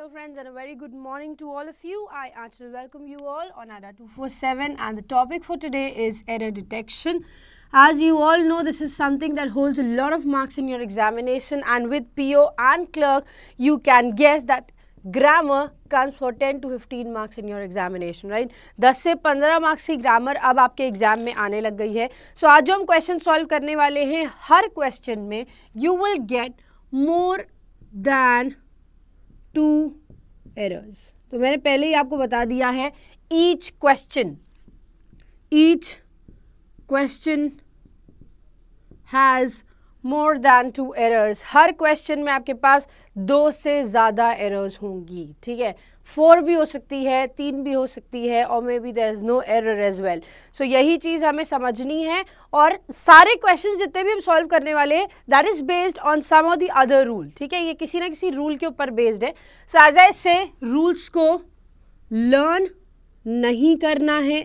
Hello friends and a very good morning to all of you. I actually welcome you all on Adda247 and the topic for today is error detection. As you all know, this is something that holds a lot of marks in your examination, and with PO and clerk you can guess that grammar comes for 10 to 15 marks in your examination, right? 10 से 15 marks की grammar अब आपके exam में आने लग गई है. So आज जो हम क्वेश्चन सॉल्व करने वाले हैं, हर क्वेश्चन में you will get more than 2 errors. तो मैंने पहले ही आपको बता दिया है, each question has more than 2 errors. Her question में आपके पास 2 से ज़्यादा एरर्स होंगी, ठीक है. 4 भी हो सकती है, 3 भी हो सकती है, और may be there is no error as well. So यही चीज़ हमें समझनी है. और सारे क्वेश्चन जितने भी हम सॉल्व करने वाले हैं, that is based on some of the other rule, ठीक है. ये किसी ना किसी रूल के ऊपर बेस्ड है. सो एज आई से, रूल्स को लर्न नहीं करना है.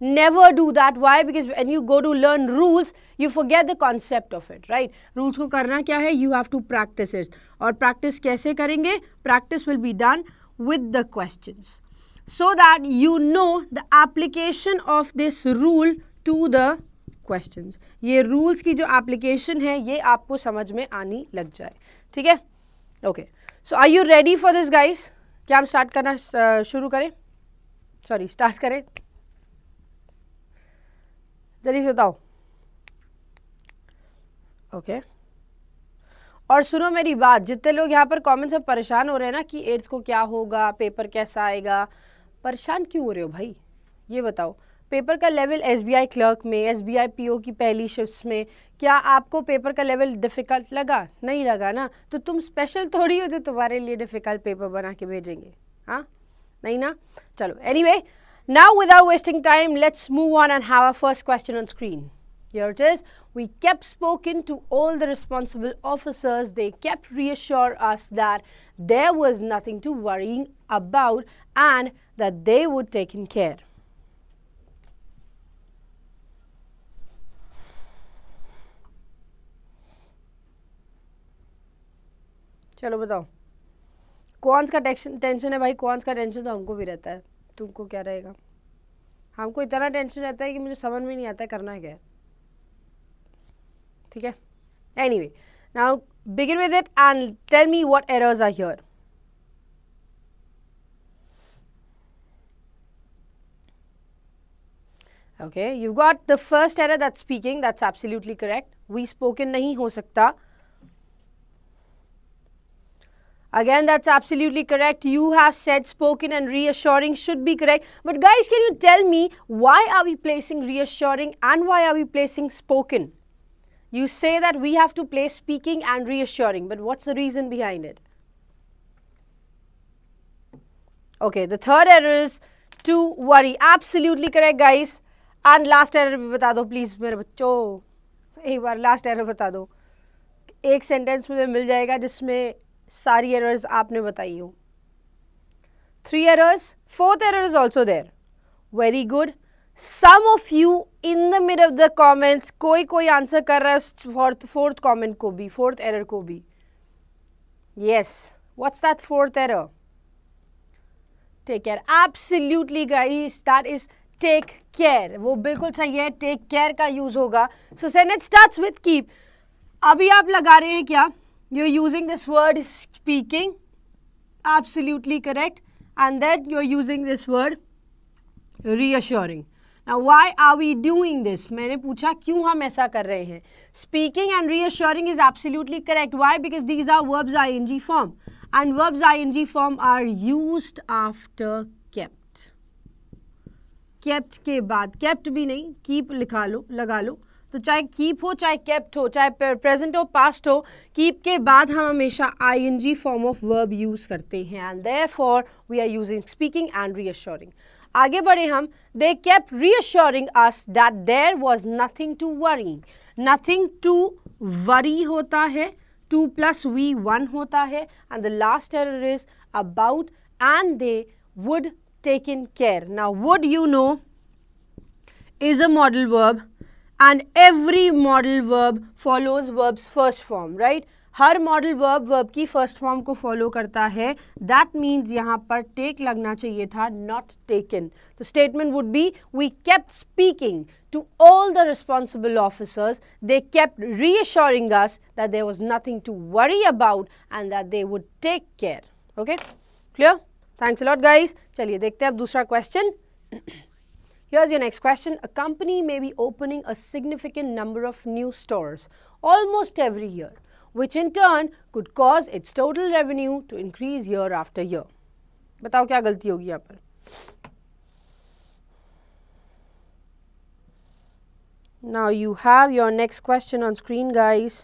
Never do that. Why? Because when you go to learn rules, you forget the concept of it, right? Rules को करना क्या है? You have to practice it. और practice कैसे करेंगे? Practice will be done with the questions, so that you know the application of this rule to the questions. ये rules की जो application है, ये आपको समझ में आनी लग जाए, ठीक है? Okay. So are you ready for this, guys? क्या हम start करना शुरू करें? Sorry, start करें. जल्दी से बताओ. ओके. और सुनो मेरी बात, जितने लोग यहाँ पर कमेंट्स में परेशान हो रहे हैं ना कि 8th को क्या होगा, पेपर कैसा आएगा, परेशान क्यों हो रहे हो भाई? ये बताओ, पेपर का लेवल SBI क्लर्क में, SBI PO की पहली शिफ्ट्स में, क्या आपको पेपर का लेवल डिफ़िकल्ट लगा? नहीं लगा ना. तो तुम स्पेशल थोड़ी हो जो तुम्हारे लिए डिफ़िकल्ट पेपर बना के भेजेंगे. हाँ, नहीं ना. चलो, anyway, now without wasting time, let's move on and have our first question on screen. Here it is. We kept spoken to all the responsible officers. They kept reassure us that there was nothing to worry about and that they would take in care. चलो बताओ, कौन सा tension है भाई? कौन सा tension तो हमको भी रहता है. तुमको क्या रहेगा? हमको इतना टेंशन रहता है कि मुझे समझ में नहीं आता है करना क्या है, ठीक है. Anyway, now begin with it and tell me what errors are here. Okay, you got the first error, that's speaking. That's absolutely correct. We spoken नहीं हो सकता. Again, that's absolutely correct. You have said spoken and reassuring should be correct. But guys, can you tell me why are we placing reassuring and why are we placing spoken? You say that we have to place speaking and reassuring, but what's the reason behind it? Okay, the third error is to worry. Absolutely correct, guys. And last error भी बता दो please मेरे बच्चों. एक बार last error बता दो. एक sentence मुझे मिल जाएगा जिसमें सारी एरर्स आपने बताई हो. 3 errors. 4th error is also there. Very good. Some of you in the mid of the comments, कोई आंसर कर रहा है fourth comment को भी, 4th error को भी. Yes. What's that 4th error? Take care. Absolutely guys, that is take care. वो बिल्कुल सही है. Take care का यूज होगा. So sentence starts with keep. अभी आप लगा रहे हैं क्या? You're using this word speaking, absolutely correct, and then you're using this word reassuring. Now why are we doing this? मैंने पूछा क्यों हम ऐसा कर रहे हैं. Speaking and reassuring is absolutely correct. Why? Because these are verbs ing form, and verbs ing form are used after kept. Kept के बाद, kept भी नहीं, keep लिखा लो, लगा लो. तो चाहे कीप हो, चाहे केप्ट हो, चाहे प्रेजेंट हो, पास्ट हो, कीप के बाद हम हमेशा ing form of verb use करते हैं. And therefore we are using speaking and reassuring. आगे बढ़े हम. They kept reassuring us that there was nothing to worry. Nothing to worry होता है, 2 + we 1 होता है. And the last error is about and they would take in care. Now would, you know, is a modal verb. And every modal verb follows verb's first form, right? Her modal verb की first form को follow करता है. That means यहाँ पर take लगना चाहिए था, not taken. तो statement would be we kept speaking to all the responsible officers. They kept reassuring us that there was nothing to worry about and that they would take care. Okay, clear? Thanks a lot guys. चलिए देखते हैं अब दूसरा question. Here's your next question. A company may be opening a significant number of new stores almost every year, which in turn could cause its total revenue to increase year after year. बताओ क्या गलती होगी यहाँ पर? Now you have your next question on screen, guys.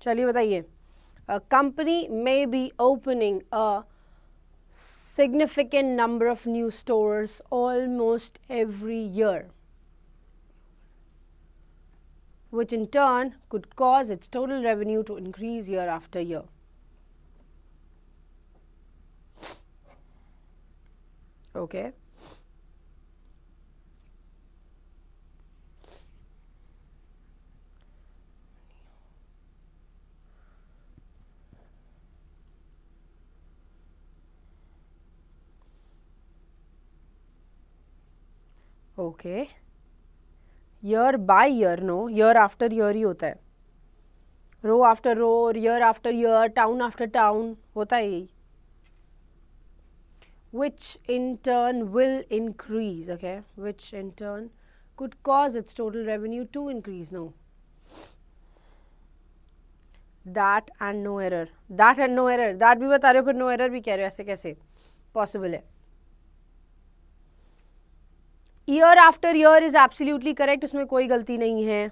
चलिए बताइए. A company may be opening a significant number of new stores almost every year, which in turn could cause its total revenue to increase year after year. Okay. Okay, year by year, no, year after year ही होता है. Row after row और year after year, town after town होता है यही. Which in turn will increase. Okay, which in turn could cause its total revenue to increase. No, that and no error. That and no error, that भी बता रहे हो फिर no error भी कह रहे हो. ऐसे कैसे पॉसिबल है? Year after year is absolutely correct, उसमें कोई गलती नहीं है.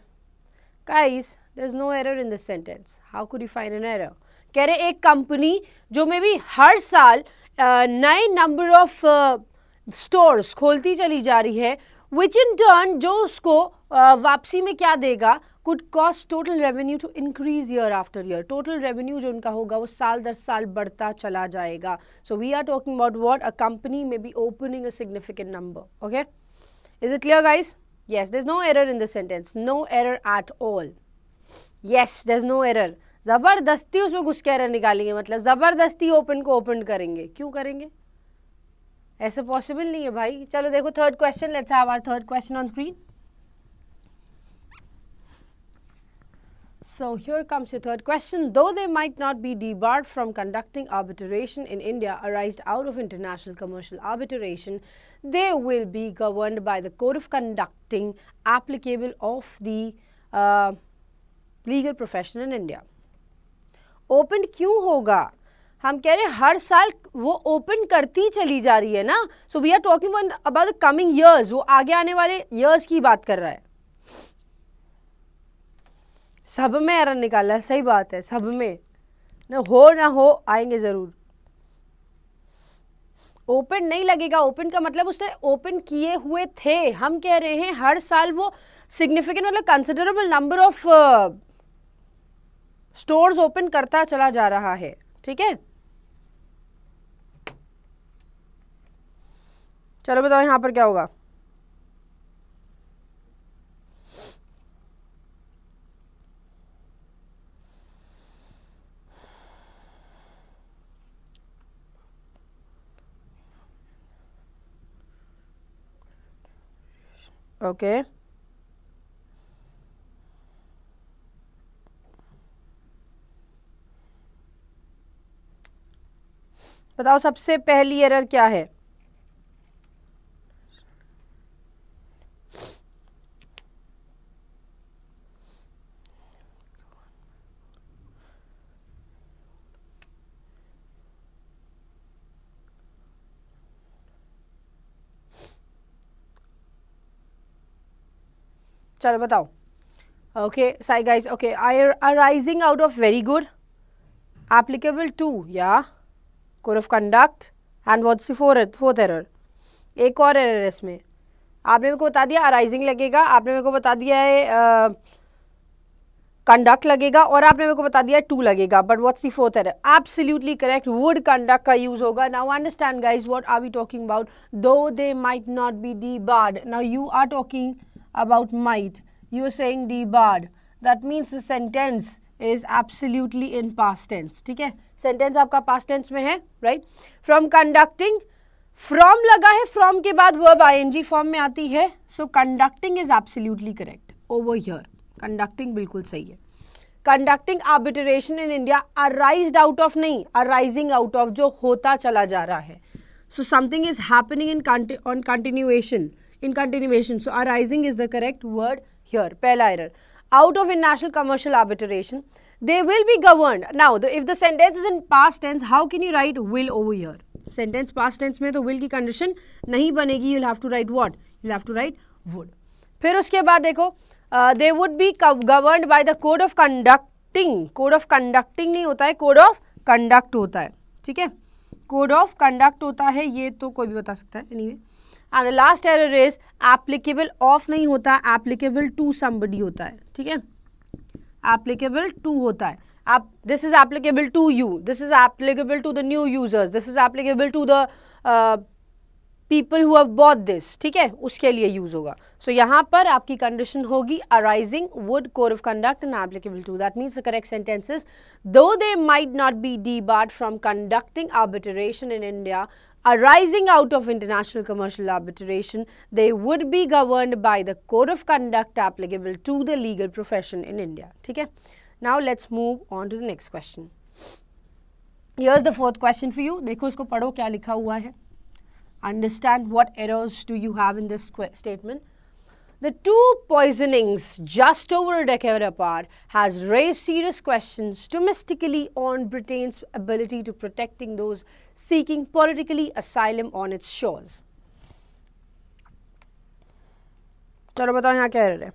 Guys, there is no error in this sentence. How could you find an error? कह रहे एक कंपनी जो में भी हर साल नए नंबर ऑफ स्टोर्स खोलती चली जा रही है, विच इन टर्न जो उसको वापसी में क्या देगा, could cost total revenue to increase year after year. Total revenue जो उनका होगा वो साल दर साल बढ़ता चला जाएगा. So we are talking about what? A company में be opening a significant number. Okay, is it clear, guys? Yes, there's no error in this sentence. No error at all. Yes, there's no error. जबरदस्ती उसमें घुस के error निकालेंगे, मतलब जबरदस्ती open को open करेंगे. क्यों करेंगे? ऐसे पॉसिबल नहीं है भाई. चलो देखो third question. Let's have our third question on screen. So here comes your third question. Though they might not be debarred from conducting arbitration in India arised out of international commercial arbitration, they will be governed by the code of conducting applicable of the legal profession in India. Open क्यों होगा? हम कह रहे हैं हर साल वो open करती चली जा रही है ना. So we are talking about the coming years. वो आगे आने वाले years की बात कर रहा है. सब में एरर निकाला है. सही बात है, सब में ना हो आएंगे जरूर. ओपन नहीं लगेगा. ओपन का मतलब उसने ओपन किए हुए थे. हम कह रहे हैं हर साल वो सिग्निफिकेंट मतलब considerable number of stores open करता चला जा रहा है. ठीक है, चलो बताओ यहाँ पर क्या होगा. ओके, बताओ सबसे पहली एरर क्या है? चलो बताओ. Okay Sai guys. Okay, arising out of very good, applicable to, yeah, code of conduct, and what's the fourth error? एक और एरर है इसमें. आपने मेरे को बता दिया अराइजिंग लगेगा. आपने मेरे को बता दिया है कंडक्ट लगेगा और आपने मेरे को बता दिया टू लगेगा, but what's the fourth error? Absolutely correct, would conduct का यूज होगा. Now understand guys what are we talking about. Though they might not be debarred. Now you are talking about might, you are saying debarred, that means the sentence is absolutely in past tense. ठीक है, sentence आपका past tense में है, right. From conducting, from लगा है, from के बाद verb ING form में आती है, so conducting is absolutely correct over here. Conducting बिल्कुल सही है. Conducting arbitration in India, arised out of नहीं, अराइजिंग आउट ऑफ, जो होता चला जा रहा है. So something is happening in on continuation, in continuation, so arising is the correct word here. पहला error. Out of international commercial arbitration, they will be governed. Now, if the sentence is in past tense, how can you write will over here? Sentence past tense में तो will की condition नहीं बनेगी. You'll have to write what? You'll have to write would. फिर उसके बाद देखो, they would be governed by the code of conducting. Code of conducting नहीं होता है, code of conduct होता है. ठीक है, code of conduct होता है, ये तो कोई भी बता सकता है. Anyway. And the last error is applicable of नहीं होता, applicable to somebody होता है. ठीक है, applicable to होता है. This is applicable to you, this is applicable to the new users, this is applicable to the people who have bought this. ठीक है, उसके लिए यूज होगा. सो यहाँ पर आपकी कंडीशन होगी arising, would, code of conduct and applicable to. That means the correct sentence is, though they might not be debarred from conducting arbitration in India, arising out of international commercial arbitration, they would be governed by the code of conduct applicable to the legal profession in India. ठीक है, now let's move on to the next question. Here's the fourth question for you. देखो इसको पढ़ो क्या लिखा हुआ है. Understand what errors do you have in this statement. The two poisonings just over a decade apart has raised serious questions domestically on Britain's ability to protecting those seeking politically asylum on its shores. चलो बताओ यहाँ क्या error है.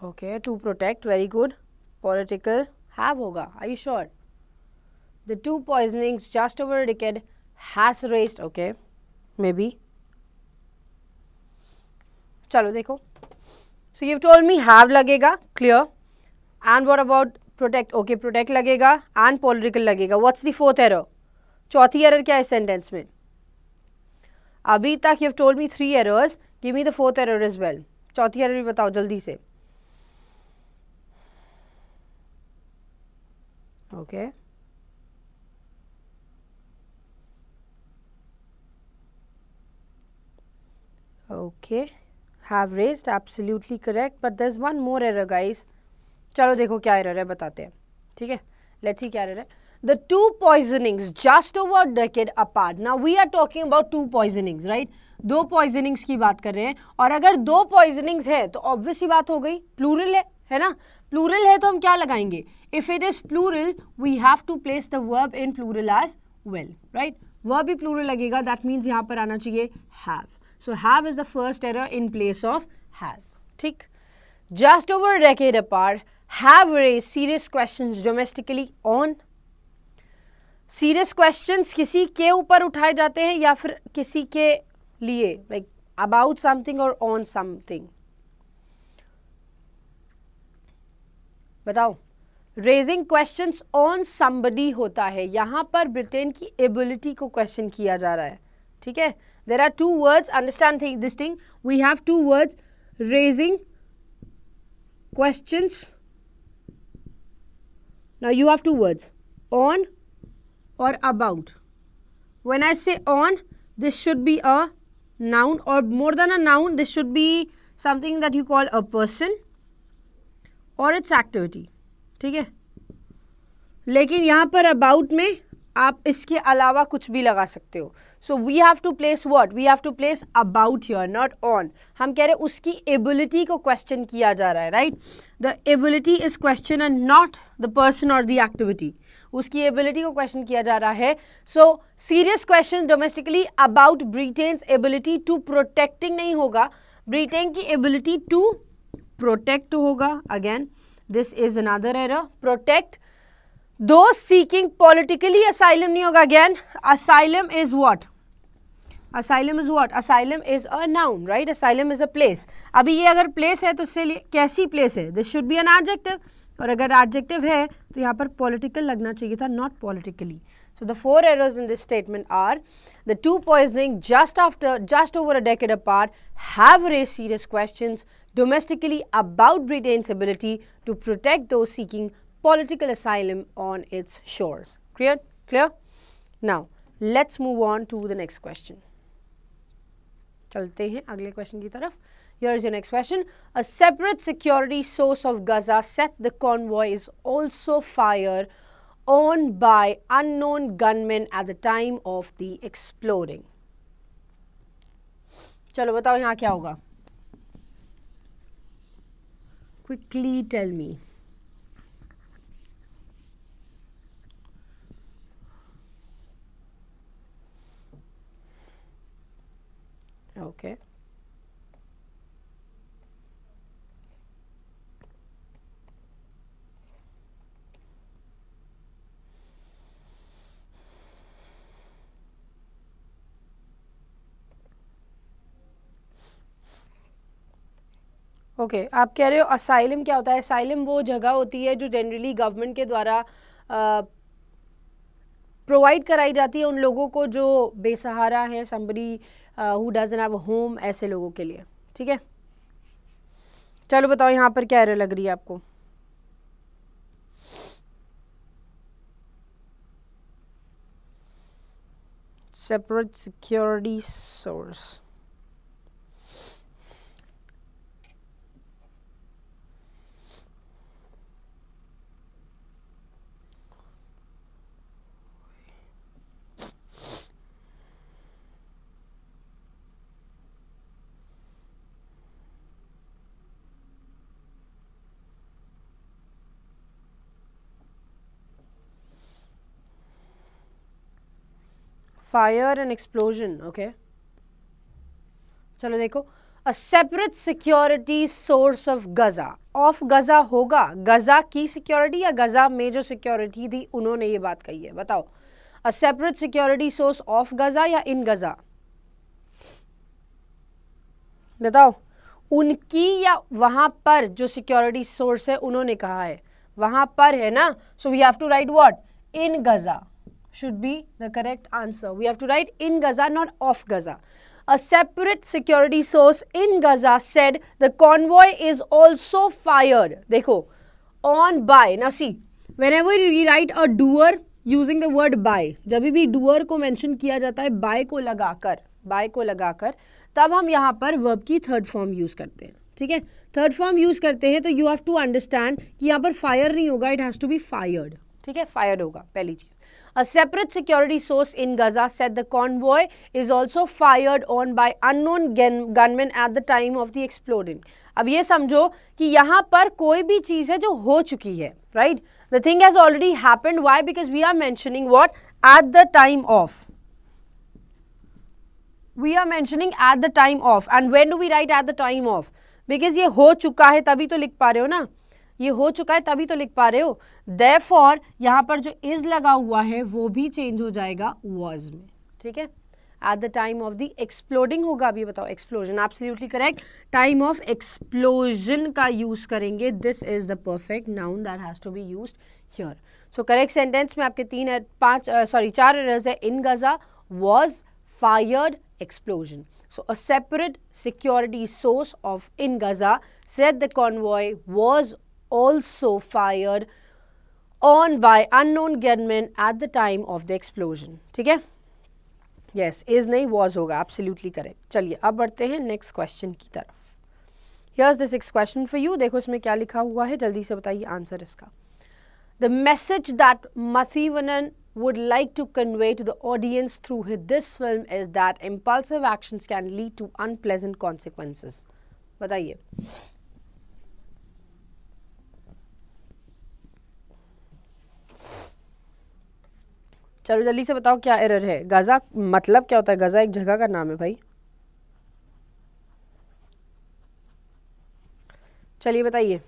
Okay, to protect, very good. Political, have होगा, are you sure? The two poisonings just over a decade has raised, okay, maybe. चलो देखो. So you've told me have लगेगा, clear. And what about protect? Okay, protect लगेगा and political लगेगा. What's the fourth error? चौथी error क्या है sentence में? अभी तक you've told me 3 errors. Give me the fourth error as well. चौथी error भी बताओ जल्दी से. Okay. Okay. Have raised, absolutely correct. But there's one more error, guys. चलो देखो क्या error है बताते हैं. ठीक है. Let's see क्या error है. The two poisonings just over a decade apart. Now we are talking about two poisonings, right? दो poisonings की बात कर रहे हैं. और अगर दो poisonings है तो obvious ही बात हो गई. Plural है ना? Plural है तो हम क्या लगाएंगे? If it is plural, we have to place the verb in plural as well, right? Verb भी plural लगेगा, that means यहाँ पर आना चाहिए have. So have is the first error in place of has. ठीक? Just over a decade apart, have raised serious questions domestically on. Serious questions किसी के ऊपर उठाए जाते हैं या फिर किसी के लिए, like about something or on something. बताओ. रेजिंग क्वेश्चंस ऑन समबडी होता है. यहाँ पर ब्रिटेन की एबिलिटी को क्वेश्चन किया जा रहा है. ठीक है, there are 2 words. Understand this thing. We have 2 words. Raising questions. Now you have 2 words, on or about. When I say on, this should be a noun, or more than a noun, this should be something that you call a person, और it's activity, ठीक है। लेकिन यहाँ पर about में आप इसके अलावा कुछ भी लगा सकते हो। So we have to place what, we have to place about here, not on. हम कह रहे हैं उसकी एबिलिटी को क्वेश्चन किया जा रहा है, right. The ability is question and not the person or the activity. उसकी एबिलिटी को क्वेश्चन किया जा रहा है। So serious question domestically about Britain's ability to protecting नहीं होगा, ब्रिटेन की एबिलिटी टू प्रोटेक्ट होगा। Again this is another error, protect. Those seeking politically asylum नहीं होगा। Again, asylum is what? Asylum is what? Asylum is a noun, right? Asylum is a place. अभी ये अगर place है तो इससे कैसी place है? This should be an adjective. और अगर adjective है तो यहाँ पर political लगना चाहिए था, not politically. So the four errors in this statement are the two poisoning just over a decade apart have raised serious questions domestically about Britain's ability to protect those seeking political asylum on its shores. Clear? Now let's move on to the next question. चलते हैं अगले question की तरफ. Here is your next question. A separate security source of Gaza said the convoy is also fired on by unknown gunmen at the time of the exploding. चलो बताओ यहाँ क्या होगा. Quickly tell me. Okay. Okay आप कह रहे हो asylum क्या होता है. असाइलम वो जगह होती है जो जनरली गवर्नमेंट के द्वारा प्रोवाइड कराई जाती है उन लोगों को जो बेसहारा हैं, somebody who doesn't have a home, ऐसे लोगों के लिए. ठीक है, चलो बताओ यहाँ पर क्या एरर लग रही है आपको. Separate security source. Fire and explosion. Okay चलो देखो, a separate security source of Gaza. Of Gaza होगा, गजा की सिक्योरिटी या गजा में जो सिक्योरिटी थी उन्होंने ये बात कही है. बताओ, a separate security source of Gaza या इन गजा. बताओ, उनकी या वहां पर जो सिक्योरिटी सोर्स है उन्होंने कहा है, वहां पर है ना. So we have to write what, in Gaza should be the correct answer. We have to write in Gaza, not off Gaza. A separate security source in Gaza said the convoy is also fired. देखो, on by. Now see, whenever we write a doer using the word by, जब भी doer को mention किया जाता है by को लगाकर, तब हम यहाँ पर verb की third form use करते हैं. ठीक है, third form use करते हैं तो you have to understand कि यहाँ पर fire नहीं होगा, it has to be fired. ठीक है, fired होगा पहली चीज. A separate security source in Gaza said the convoy is also fired on by unknown gunmen at the time of the exploding. अब ये समझो कि यहाँ पर कोई भी चीज़ है जो हो चुकी है, right? The thing has already happened. Why? Because we are mentioning what? At the time of. We are mentioning at the time of. And when do we write at the time of? Because ये हो चुका है तभी तो लिख पा रहे हो ना. ये हो चुका है तभी तो लिख पा रहे हो. Therefore यहाँ पर जो is लगा हुआ है वो भी चेंज हो जाएगा was में. ठीक है, at the time of the exploding होगा. अभी बताओ, explosion, absolutely correct. Time of explosion का use करेंगे. This is the perfect noun that has to be used here. So correct sentence में आपके चार errors है. In Gaza, was, fired, explosion. So a separate security source of in Gaza said the convoy was also fired on by unknown gunmen at the time of the explosion. ठीक है, yes, is नहीं was होगा, absolutely correct. चलिए अब बढ़ते हैं next question की तरफ. Here's the 6th question for you. देखो इसमें क्या लिखा हुआ है, जल्दी से बताइए आंसर इसका. The message that Mathivanan would like to convey to the audience through this film is that impulsive actions can lead to unpleasant consequences. बताइए. चलो जल्दी से बताओ क्या एरर है. गजा मतलब क्या होता है? गजा एक जगह का नाम है भाई. चलिए बताइए.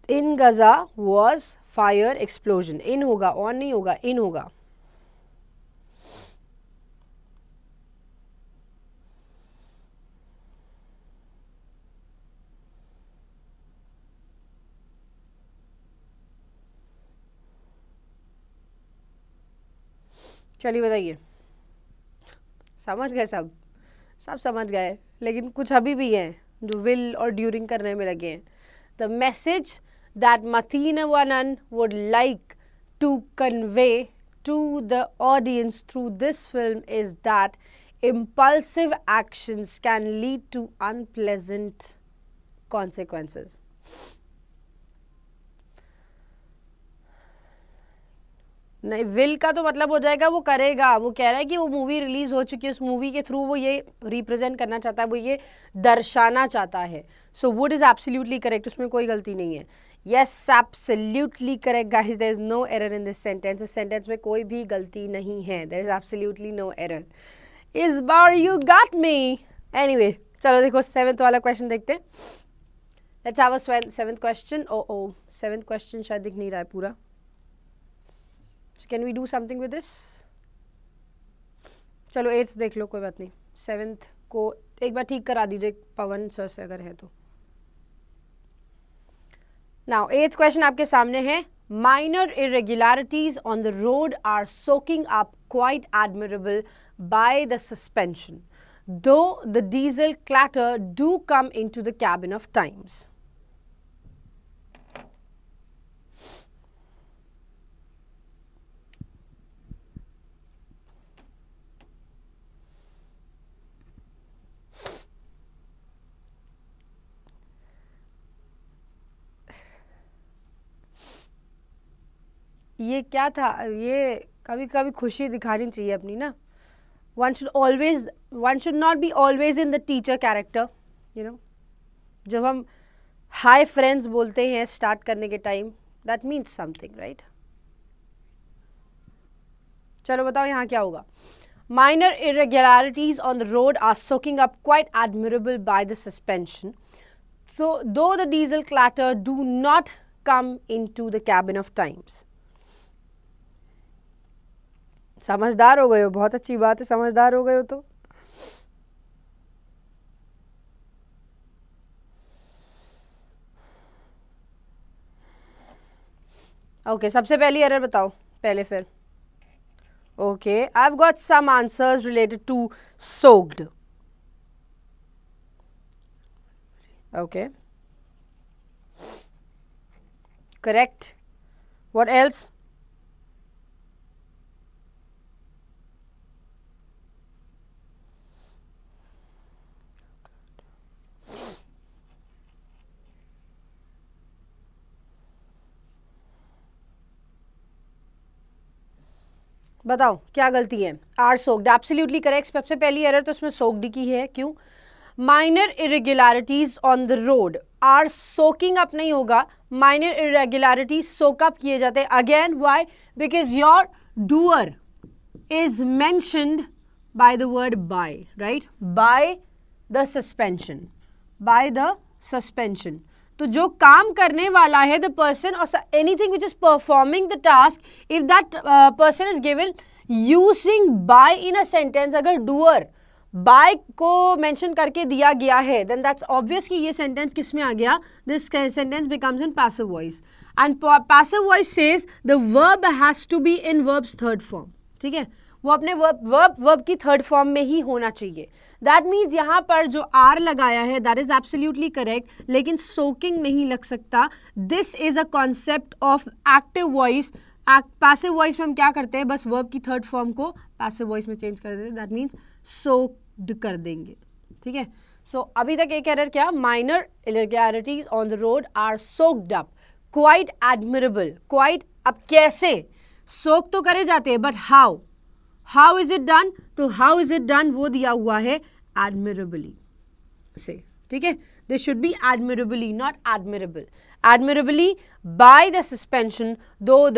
इन गजा वॉज फायर एक्सप्लोजन. इन होगा, ऑन नहीं होगा, इन होगा. चलिए बताइए. समझ गए सब समझ गए, लेकिन कुछ अभी भी हैं जो विल और ड्यूरिंग करने में लगे हैं. The message that Mathivanan would like to convey to the audience through this film is that impulsive actions can lead to unpleasant consequences. नहीं, विल का तो मतलब हो जाएगा वो करेगा. वो कह रहा है कि वो मूवी रिलीज हो चुकी है, उस मूवी के थ्रू वो ये रिप्रेजेंट करना चाहता है, वो ये दर्शाना चाहता है. So would is absolutely correct, उसमें कोई गलती नहीं है. Yes, absolutely correct guys. There is no error in this sentence. इस सेंटेंस में कोई भी गलती नहीं है. There is absolutely no error. इस बार यू गॉट मी. एनीवे, चलो देखो 7th वाला क्वेश्चन देखते हैं. Let's have a 7th question. Oh 7th question शायद दिख नहीं रहा है पूरा. So can we do something with this? चलो 8th देख लो, कोई बात नहीं. 7th को एक बार ठीक करा दीजिए पवन सर से अगर है तो. Now 8th question आपके सामने है. Minor irregularities on the road are soaking up quite admirable by the suspension, though the diesel clatter do come into the cabin of times. ये क्या था? ये कभी कभी खुशी दिखानी चाहिए अपनी ना. One should not be always in the teacher character, you know. जब हम हाय फ्रेंड्स बोलते हैं स्टार्ट करने के time, that means something, right. चलो बताओ यहाँ क्या होगा. Minor irregularities on the road are soaking up quite admirable by the suspension, so though the diesel clatter do not come into the cabin of times. समझदार हो गए हो, बहुत अच्छी बात है. समझदार हो गए हो तो ओके. सबसे पहली एरर बताओ पहले फिर. Okay, I have got some answers related to soaked. Okay, correct. What else? बताओ क्या गलती है. Are soaked, absolutely correct. सबसे पहली एरर तो इसमें सोक्ड की है. क्यों? Minor irregularities on the road are soaking up नहीं होगा. माइनर इरेगुलरिटीज सोक अप किए जाते हैं. Again why? Because your doer is mentioned by the word by, right. By the suspension, by the suspension. तो जो काम करने वाला है, द पर्सन और anything which is performing the task, if that person is given using by in a sentence, अगर doer bye को mention करके दिया गया है, देन दैट्स ऑब्वियस कि ये सेंटेंस किस में आ गया. This sentence becomes in passive voice, and passive voice says the verb has to be in verb's third form. ठीक है, वो अपने वर्ब की थर्ड फॉर्म में ही होना चाहिए. दैट मीन्स यहाँ पर जो आर लगाया है दैट इज एब्सोल्युटली करेक्ट, लेकिन सोकिंग नहीं लग सकता. This is a concept of active voice. Passive voice में हम क्या करते हैं, बस वर्ब की थर्ड फॉर्म को पैसिव वॉइस में चेंज कर देते हैं. दैट मीन्स सोक्ड कर देंगे. ठीक है, सो अभी तक एक एरर क्या, minor irregularities on the road are soaked up, quite admirable, quite, अब कैसे सोक तो करे जाते हैं but how, how is it done, तो हाउ इज इट डन वो दिया हुआ है एडमिरेबली से, ठीक है, this should be admirably not admirable, admirably by the suspension though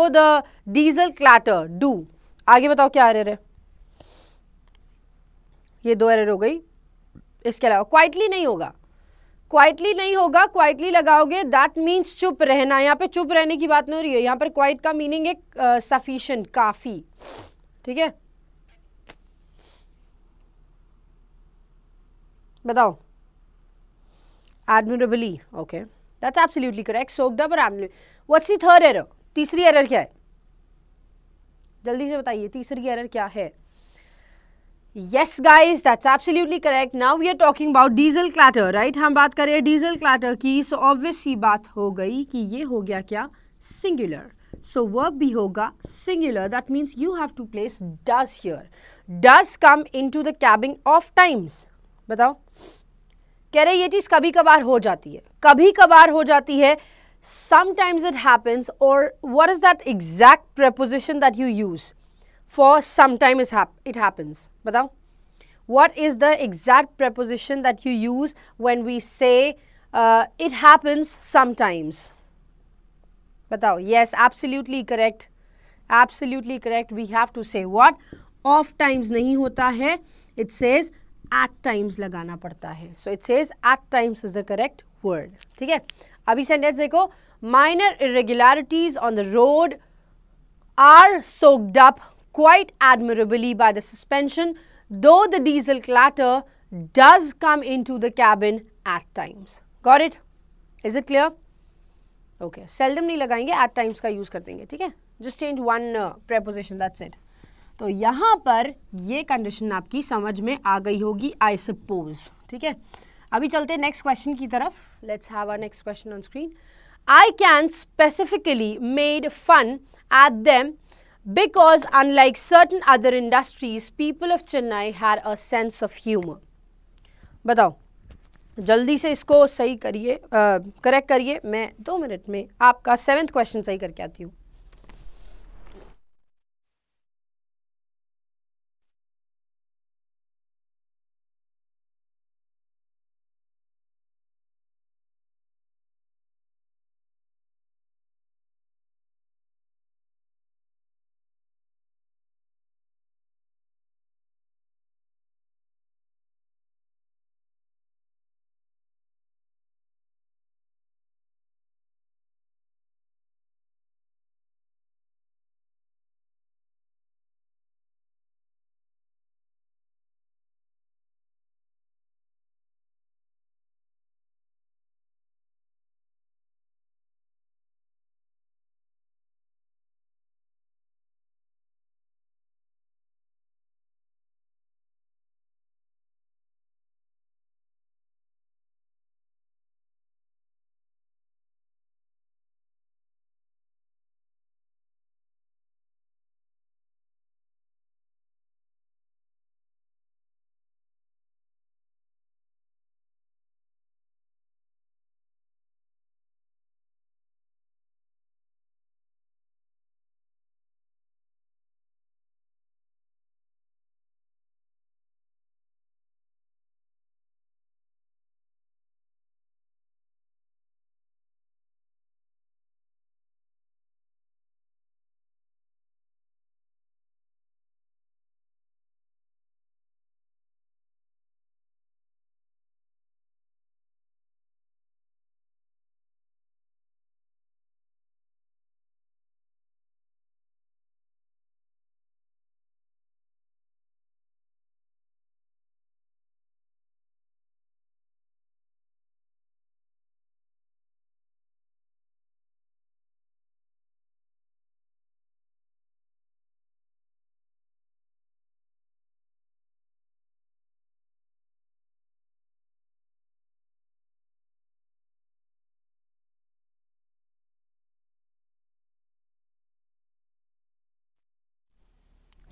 the diesel clatter do. आगे बताओ क्या एरर है, ये दो एरर हो गई, इसके अलावा क्वाइटली नहीं होगा, क्वाइटली नहीं होगा, क्वाइटली लगाओगे दैट मीन्स चुप रहना, यहाँ पे चुप रहने की बात नहीं हो रही है, यहाँ पर क्वाइट का मीनिंग है सफिशिएंट, काफी, ठीक है, बताओ admirably, okay that's absolutely correct, soaked up और admirably. What's the third error, तीसरी एरर क्या है, जल्दी से बताइए तीसरी एरर क्या है। Yes guys, that's absolutely correct. Now we are talking about diesel clatter, right? हम बात कर रहे हैं diesel clatter की, so obvious ही बात हो गई कि ये हो गया क्या, singular. So verb भी होगा singular. That means you have to place does here. Does come into the cabin of times. बताओ, कह रहे ये चीज कभी कभार हो जाती है, कभी कभार हो जाती है, sometimes it happens, or what is that exact preposition that you use for sometimes it happens, बताओ, what is the exact preposition that you use when we say it happens sometimes, बताओ, yes absolutely correct, absolutely correct, we have to say what, of times नहीं होता है, it says at times लगाना पड़ता है, so it says at times is the correct word, ठीक है। अभी सेंटेंस देखो, minor irregularities on the road are soaked up quite admirably by the suspension, though the diesel clatter does come into the cabin at times. Got it? Is it clear? Okay. Seldom नहीं लगाएंगे, at times का use कर देंगे, ठीक है? Just change one preposition, that's it. तो यहाँ पर ये कंडीशन आपकी समझ में आ गई होगी, I suppose, ठीक है? अभी चलते हैं नेक्स्ट क्वेश्चन की तरफ. Let's have our next question on screen. I can specifically made fun at them because unlike certain other industries, people of Chennai had a sense of humor. बताओ, जल्दी से इसको सही करिए, करेक्ट करिए, मैं 2 मिनट में आपका 7th क्वेश्चन सही करके आती हूँ.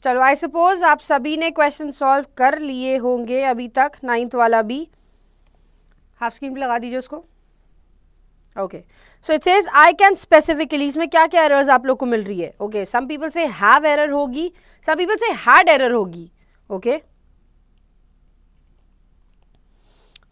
चलो आई सपोज आप सभी ने क्वेश्चन सॉल्व कर लिए होंगे अभी तक, 9th वाला भी। हाफ स्क्रीन पे लगा दीजिए उसको। Okay, so it says I can specifically, इसमें क्या क्या एरर्स आप लोग को मिल रही है? ओके, सम पीपल से हैव एरर होगी, सम पीपल से हैड एरर होगी। ओके,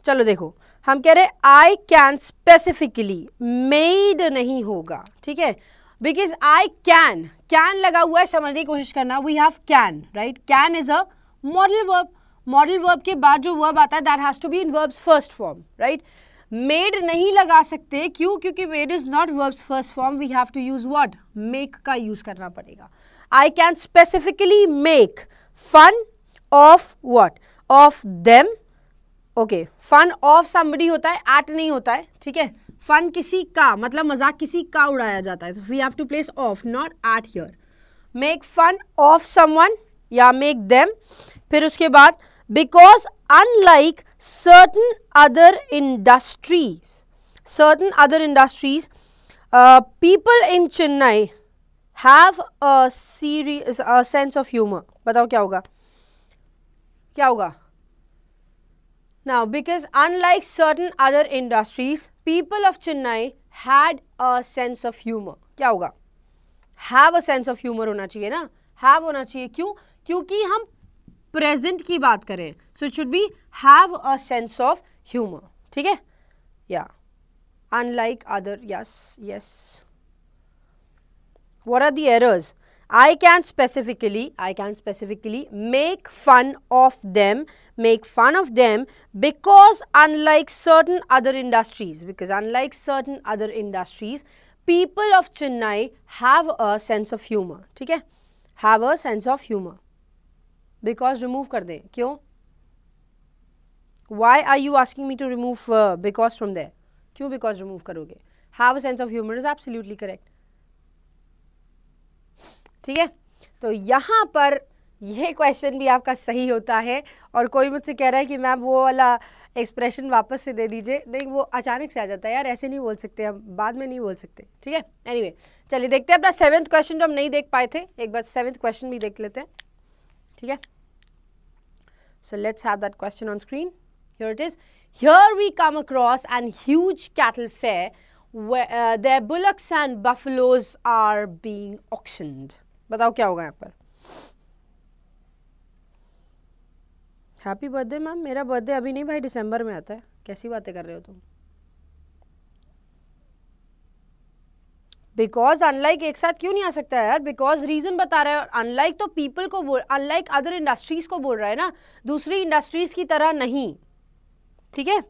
चलो देखो, हम कह रहे आई कैन स्पेसिफिकली, मेड नहीं होगा, ठीक है, बिकॉज आई कैन लगा हुआ है, समझने की कोशिश करना, we have can, right, can is a modal verb, modal verb के बाद जो वर्ब आता है that has to be in verb's first form, right. Made नहीं लगा सकते, क्यों? क्योंकि made is not verb's first form, we have to use what, make का यूज करना पड़ेगा। I can specifically make fun of what, of them. Okay, fun of somebody होता है, एट नहीं होता है, ठीक है। फन किसी का, मतलब मजाक किसी का उड़ाया जाता है, so we have to place of, not at here. Make fun of someone या make them। फिर उसके बाद because unlike certain other industries, people in Chennai have a sense of humor। बताओ क्या होगा, क्या होगा? Now, because unlike certain other industries, people of Chennai had a sense of humor। क्या होगा? Have a sense of humor होना चाहिए ना, have होना चाहिए, क्यों? क्योंकि हम present की बात करें, so it should be have a sense of humor, ठीक है? Yeah, unlike other, yes. What are the errors? I can specifically make fun of them, because unlike certain other industries, people of Chennai have a sense of humor, ठीक है, have a sense of humor। because remove कर दें, क्यों? Why are you asking me to remove because from there? क्यों because remove करोगे? have a sense of humor is absolutely correct, ठीक है। तो यहाँ पर यह क्वेश्चन भी आपका सही होता है। और कोई मुझसे कह रहा है कि मैम वो वाला एक्सप्रेशन वापस से दे दीजिए, नहीं वो अचानक से आ जाता है यार, ऐसे नहीं बोल सकते, हम बाद में नहीं बोल सकते, ठीक है। एनीवे, चलिए देखते हैं अपना 7th क्वेश्चन जो हम नहीं देख पाए थे, एक बार 7th क्वेश्चन भी देख लेते हैं, ठीक है। So let's have that question on screen. Here it is, here we come across an huge cattle fair where bullocks and buffaloes are being auctioned। बताओ क्या होगा यहाँ पर? हैप्पी बर्थडे मैम, मेरा बर्थडे अभी नहीं भाई, दिसंबर में आता है, कैसी बातें कर रहे हो तुम? बिकॉज अनलाइक एक साथ क्यों नहीं आ सकता है यार? बिकॉज रीजन बता रहा है, अनलाइक तो पीपल को बोल, अनलाइक अदर इंडस्ट्रीज को बोल रहा है ना, दूसरी इंडस्ट्रीज की तरह नहीं, ठीक है।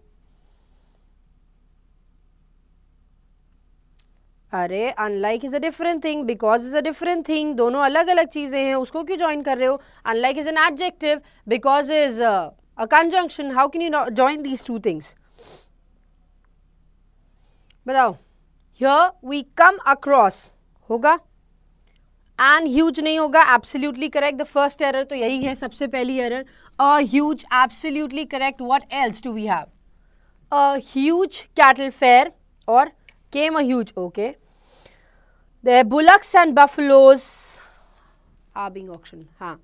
अरे unlike is a different thing, because is a different thing, दोनों अलग अलग चीजें हैं, उसको क्यों ज्वाइन कर रहे हो? Unlike is an adjective, because is a conjunction, how can you join these two things? बताओ। हियर वी कम अक्रॉस होगा, एंड ह्यूज नहीं होगा, absolutely correct. The first error तो यही है, सबसे पहली error, a huge, absolutely correct. What else do we have? A huge cattle fair और came a huge, okay, the bullocks and buffaloes are being auctioned। हाँ,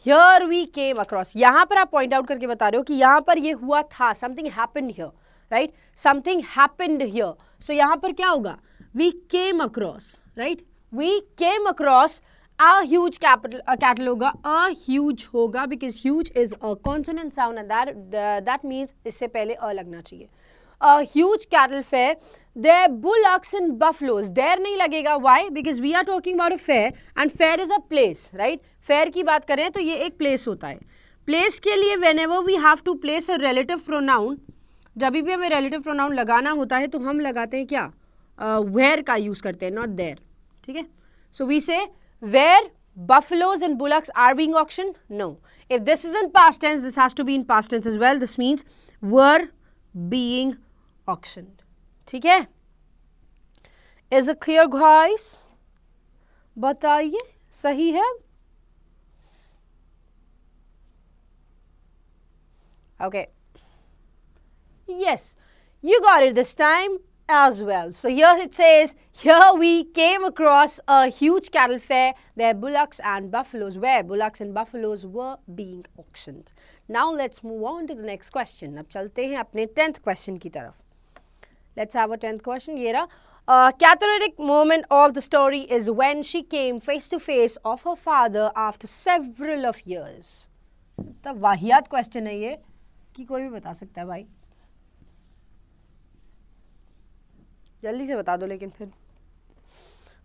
here we came across, यहाँ पर आप पॉइंट आउट करके बता रहे हो कि यहाँ पर ये हुआ था, something happened here, right, something happened here, so यहाँ पर क्या होगा? we came across, right, we came across a huge cattle होगा, a huge होगा, because huge is a consonant sound and that means इससे पहले a लगना चाहिए। A huge cattle fair, there bullocks and buffaloes, there नहीं लगेगा, why? Because we are talking about a fair and fair is a place, right? fair की बात करें तो ये एक place होता है। place के लिए whenever we have to place a relative pronoun, जब भी हमें relative pronoun लगाना होता है तो हम लगाते हैं क्या? where का यूज करते हैं, not there, ठीक है। so we say where buffaloes and bullocks are being auctioned? no, if this is in past tense, this has to be in past tense as well, this means were being auctioned, ठीक है। Is it clear guys? बताइए सही है? Okay, yes, you got it this time, as well. So here it says, here we came across a huge cattle fair. There bullocks and buffaloes, where bullocks and buffaloes were being auctioned. Now let's move on to the next question. अब चलते हैं अपने 10th question की तरफ. Let's have a 10th question. ये रहा. Cathartic moment of the story is when she came face to face of her father after several of years. तो वाहियात question है ये कि कोई भी बता सकता है भाई. जल्दी से बता दो लेकिन फिर,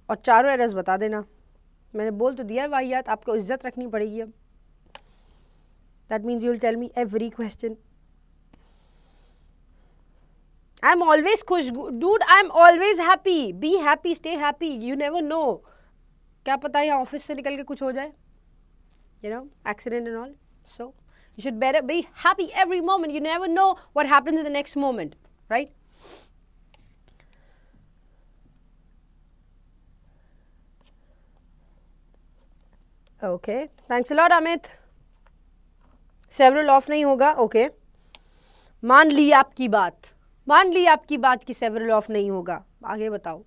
और चारों एरर्स बता देना. मैंने बोल तो दिया है वाहियात, आपको इज्जत रखनी पड़ेगी अब. That means you will tell me every question. I am always खुश dude, I am always happy. Be happy, stay happy. You never know, क्या पता है यहाँ ऑफिस से निकल के कुछ हो जाए, you know, accident and all. So you should better be happy every moment. You never know what happens in the next moment, right? Okay, thanks a lot Amit. Several of नहीं होगा. ओके, मान ली आपकी बात, मान ली आपकी बात कि सेवरल ऑफ नहीं होगा. आगे बताओ.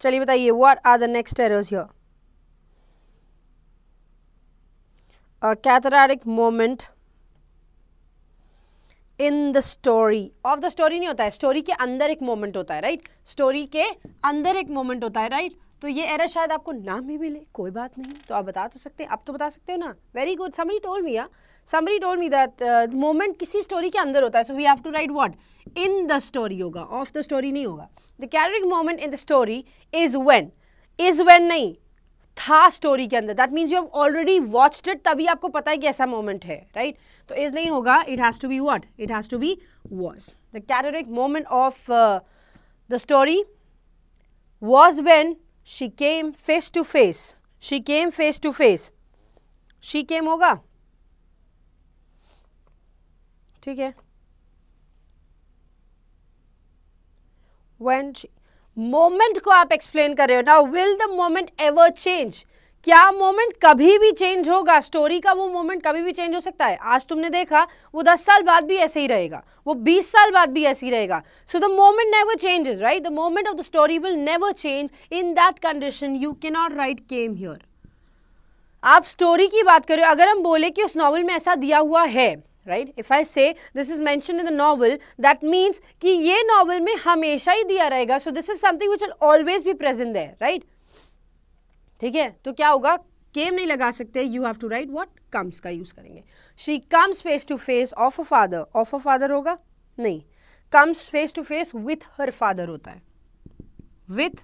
चलिए बताइए, what are the next errors here? Cathartic moment in the story. Of the story नहीं होता है, स्टोरी के अंदर एक मोमेंट होता है, राइट? स्टोरी के अंदर एक मोमेंट होता है, राइट? तो ये एरर शायद आपको ना भी मिले, कोई बात नहीं, तो आप बता तो सकते हैं. आप तो बता सकते हो ना. Very good. somebody told me that moment किसी स्टोरी के अंदर होता है. So we have to write what? In the story होगा, ऑफ द स्टोरी नहीं होगा. The character moment in the story is when नहीं था स्टोरी के अंदर. That means you have already watched it, तभी आपको पता है कि ऐसा मोमेंट है, राइट? तो इज नहीं होगा. It has to be what? It has to be was. The character moment of the story was when she came face to face. She came face to face. She came होगा, ठीक है? When she, moment को आप explain कर रहे हो. Now will the moment ever change? क्या moment कभी भी चेंज होगा? स्टोरी का वो मोमेंट कभी भी चेंज हो सकता है. आज तुमने देखा, वो 10 साल बाद भी ऐसे ही रहेगा, वो 20 साल बाद भी ऐसे ही रहेगा. So the moment never changes, right? The moment of the story will never change. In that condition you can not right came here. आप स्टोरी की बात कर रहे हो. अगर हम बोले कि उस नॉवल में ऐसा दिया हुआ है, right? If I say this is mentioned in the novel, that means कि ये नॉवल में हमेशा ही दिया रहेगा. So this is something which will always be present there, right? ठीक है, तो क्या होगा? केम नहीं लगा सकते. You have to write what? Comes का यूज करेंगे. She comes face to face of a father. Of a father होगा? नहीं, comes face to face with her father होता है. विथ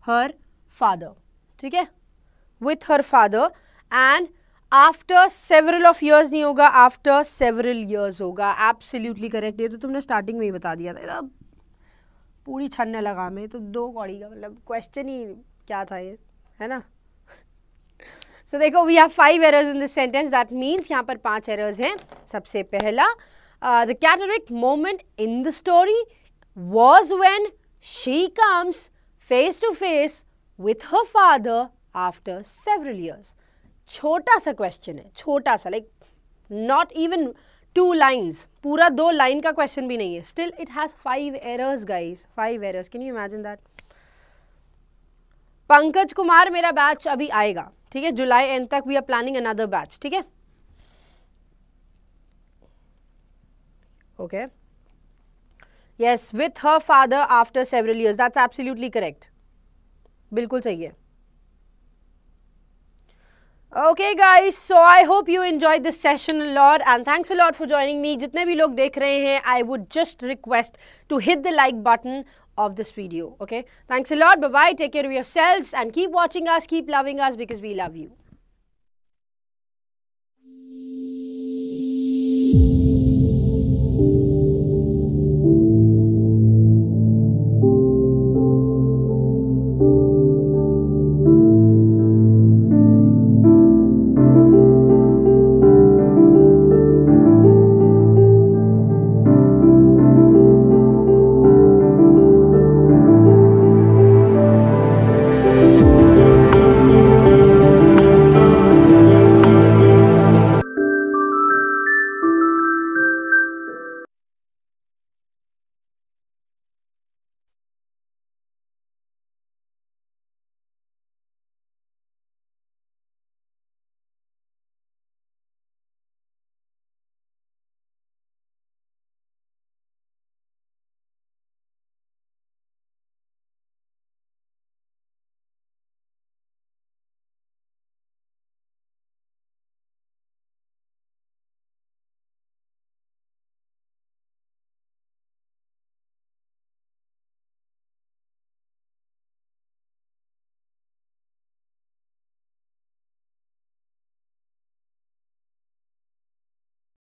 हर फादर, ठीक है? With her father. And after several of years नहीं होगा, आफ्टर सेवरल ईयर्स होगा. Absolutely correct. ये तो तुमने स्टार्टिंग में ही बता दिया था. पूरी छन्ने लगा में तो 2 कौड़ी का मतलब क्वेश्चन ही क्या था ये, है ना? सो देखो, we have 5 errors in this sentence. That means यहाँ पर 5 एरर्स हैं. सबसे पहला, the character moment in the story was when she comes face to face with her father after several years. छोटा सा क्वेश्चन है, छोटा सा, लाइक नॉट इवन 2 लाइन्स, पूरा 2 लाइन का क्वेश्चन भी नहीं है. Still it has 5 errors guys, 5 errors. Can you imagine that? Pankaj Kumar, मेरा बैच अभी आएगा, ठीक है? जुलाई एंड तक we are planning another batch, ठीक है? Okay, yes, with her father after several years. That's absolutely correct, बिल्कुल सही है. Okay guys, so I hope you enjoyed this session a lot and thanks a lot for joining me. जितने भी लोग देख रहे हैं, I would just request to hit the like button of this video. Okay, thanks a lot. Bye bye. Take care of yourselves and keep watching us, keep loving us because we love you.